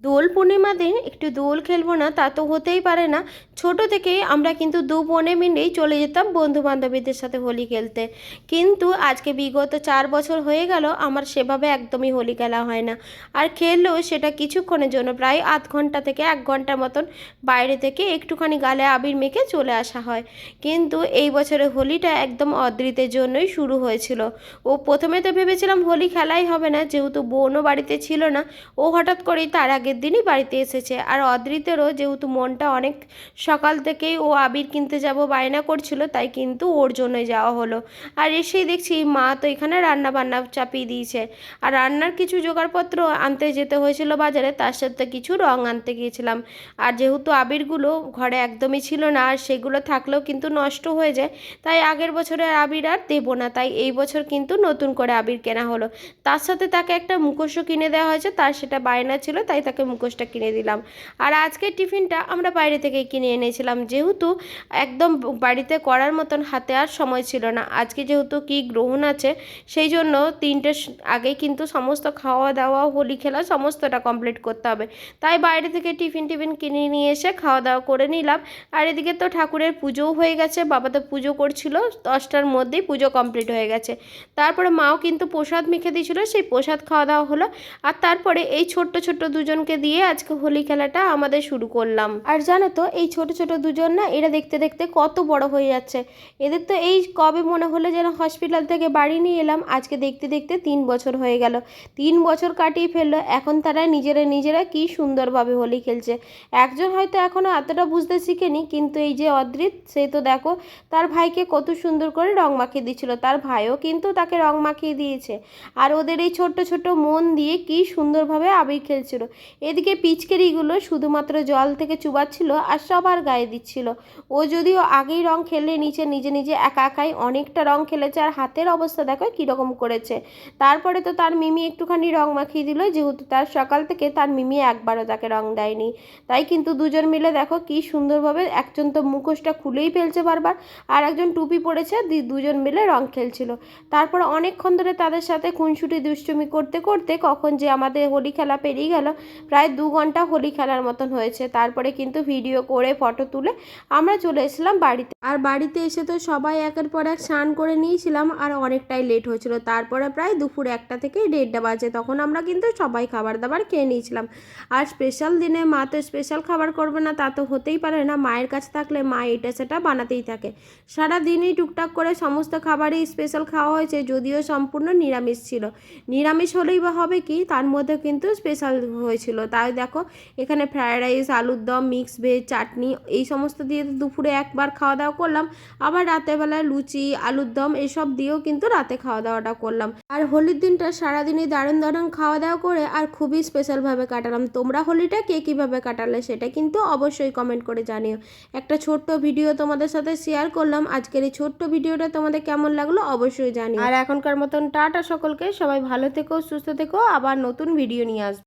দোল পূর্ণিমা দিন একটু দোল খেলবো না তা তো হতেই পারে না। ছোট থেকেই আমরা কিন্তু দু বোনে মিলেই চলে যেতাম বন্ধু বান্ধবীদের সাথে হোলি খেলতে। কিন্তু আজকে বিগত 4 বছর হয়ে গেল আমার সেভাবে একদমই হোলি খেলা হয় না। আর খেললেও সেটা কিছুক্ষণের জন্য, প্রায় আধ ঘন্টা থেকে 1 ঘন্টার মতন বাইরে থেকে একটুখানি গালে আবির মেখে চলে আসা হয়। কিন্তু এই বছরের হোলিটা একদম অদ্রিতের জন্যই শুরু হয়েছিল। ও প্রথমে তো ভেবেছিলাম হোলি খেলাই হবে না, যেহেতু বোনও বাড়িতে ছিল না। ও হঠাৎ করেই তার আগের দিনই বাড়িতে এসেছে। আর অদ্রিতেরও যেহেতু মনটা অনেক সকাল থেকেই ও আবির কিনতে যাব বায়না করছিল, তাই কিন্তু ওর জন্যই যাওয়া হলো। আর এসেই দেখছি মা তো এখানে রান্না বান্না চাপিয়ে দিয়েছে। আর রান্নার কিছু জোগাড়পত্র আনতে যেতে হয়েছিল বাজারে, তার সাথে কিছু রং আনতে গিয়েছিলাম। আর যেহেতু আবিরগুলো ঘরে একদমই ছিল না, আর সেগুলো থাকলেও কিন্তু নষ্ট হয়ে যায়, তাই আগের বছরের আবির আর দেবো না, তাই এই বছর কিন্তু নতুন করে আবির কেনা হলো। তার সাথে তাকে একটা মুখোশও কিনে দেওয়া হয়েছে, তার সেটা বায়না ছিল, তাই তাকে মুখোশটা কিনে দিলাম। আর আজকের টিফিনটা আমরা বাইরে থেকে কিনে এনেছিলাম, যেহেতু একদম বাড়িতে করার মতন হাতে আর সময় ছিল না। আজকে যেহেতু কি গ্রহণ আছে, সেই জন্য 3টের আগে কিন্তু সমস্ত খাওয়া দাওয়া হোলি খেলা সমস্তটা কমপ্লিট করতে হবে। তাই বাইরে থেকে টিফিন কিনে নিয়ে এসে খাওয়া দাওয়া করে নিলাম। আর এদিকে তো ঠাকুরের পুজোও হয়ে গেছে, বাবা তো পুজো করছিল, 10টার মধ্যেই পুজো কমপ্লিট হয়ে গেছে। তারপরে মাও কিন্তু প্রসাদ মেখে দিয়েছিল, সেই প্রসাদ খাওয়া দাওয়া হলো। আর তারপরে এই ছোট্ট ছোট্ট দুজনকে দিয়ে আজকে হোলি খেলাটা আমাদের শুরু করলাম। আর জানো তো এই ছোট ছোট দুজন না, এরা দেখতে দেখতে কত বড় হয়ে যাচ্ছে। এদের তো এই কবে মনে হলো যেন হসপিটাল থেকে বাড়ি নিয়ে এলাম, আজকে দেখতে দেখতে 3 বছর হয়ে গেল। 3 বছর কাটিয়ে ফেললো, এখন তারা নিজেরা কি সুন্দরভাবে হোলি খেলছে। একজন হয়তো এখনও এতটা বুঝতে শিখেনি, কিন্তু এই যে অদ্রিত, সে তো দেখো তার ভাইকে কত সুন্দর করে রং মাখিয়ে দিচ্ছিল, তার ভাইও কিন্তু তাকে রং মাখিয়ে দিয়েছে। আর ওদের এই ছোট্ট ছোট্ট মন দিয়ে কি সুন্দরভাবে আবির খেলছিল। এদিকে পিচকারিগুলো শুধুমাত্র জল থেকে চুবাচ্ছিল আর সবার গায়ে দিচ্ছিল। ও যদিও আগেই রং খেলে নিচে নিজে একা একাই অনেকটা রং খেলেছে, আর হাতের অবস্থা দেখো কীরকম করেছে। তারপরে তো তার মিমি একটুখানি রং মাখিয়ে দিল, যেহেতু তার সকাল থেকে তার মিমি একবারও তাকে রং দেয়নি। তাই কিন্তু দুজন মিলে দেখো কি সুন্দরভাবে, একজন তো মুখোশটা খুলেই ফেলছে বারবার, আর একজন টুপি পরেছে, দুজন মিলে রং খেলছিল। তারপর অনেকক্ষণ ধরে তাদের সাথে খুনসুটি দুষ্টুমি করতে করতে কখন যে আমাদের হোলি খেলা পেরিয়ে গেল, প্রায় 2 ঘন্টা হোলি খেলার মতন হয়েছে। তারপরে কিন্তু ভিডিও করে ফটো তুলে আমরা চলে এসেছিলাম বাড়িতে। আর বাড়িতে এসে তো সবাই একের পর এক স্নান করে নিয়েছিলাম, আর অনেকটাই লেট হয়েছিল। তারপরে প্রায় দুপুর 1টা থেকে 1:30টা বাজে, তখন আমরা কিন্তু সবাই খাবার দাবার খেয়ে নিয়েছিলাম। আর স্পেশাল দিনে মা তো স্পেশাল খাবার করবে না তা তো হতেই পারে না, মায়ের কাছে থাকলে মা এটা সেটা বানাতেই থাকে। সারাদিনই টুকটাক করে সমস্ত খাবারই স্পেশাল খাওয়া হয়েছে, যদিও সম্পূর্ণ নিরামিষ ছিল। নিরামিষ হলেই বা হবে কি, তার মধ্যে কিন্তু স্পেশাল হয়েছিল। তাই দেখো এখানে ফ্রায়েড রাইস, আলুর দম, মিক্স ভেজ, চাটনি, এই সমস্ত দিয়ে দুপুরে একবার খাওয়া দাওয়া করলাম। আবার রাতেরবেলায় লুচি, আলুর দম এসব দিয়েও কিন্তু রাতে খাওয়া দাওয়াটা করলাম। আর হোলির দিনটা সারাদিনই দারুণ খাওয়া দাওয়া করে আর খুবই স্পেশালভাবে কাটালাম। তোমরা হোলিটা কে কীভাবে কাটালে সেটা কিন্তু অবশ্যই কমেন্ট করে জানিও। একটা ছোট্ট ভিডিও তোমাদের সাথে শেয়ার করলাম। আজকের এই ছোট্ট ভিডিওটা তোমাদের কেমন লাগলো অবশ্যই জানিও। আর এখনকার মতন টাটা সকলকে, সবাই ভালো থেকো, সুস্থ থেকো, আবার নতুন ভিডিও নিয়ে আসবো।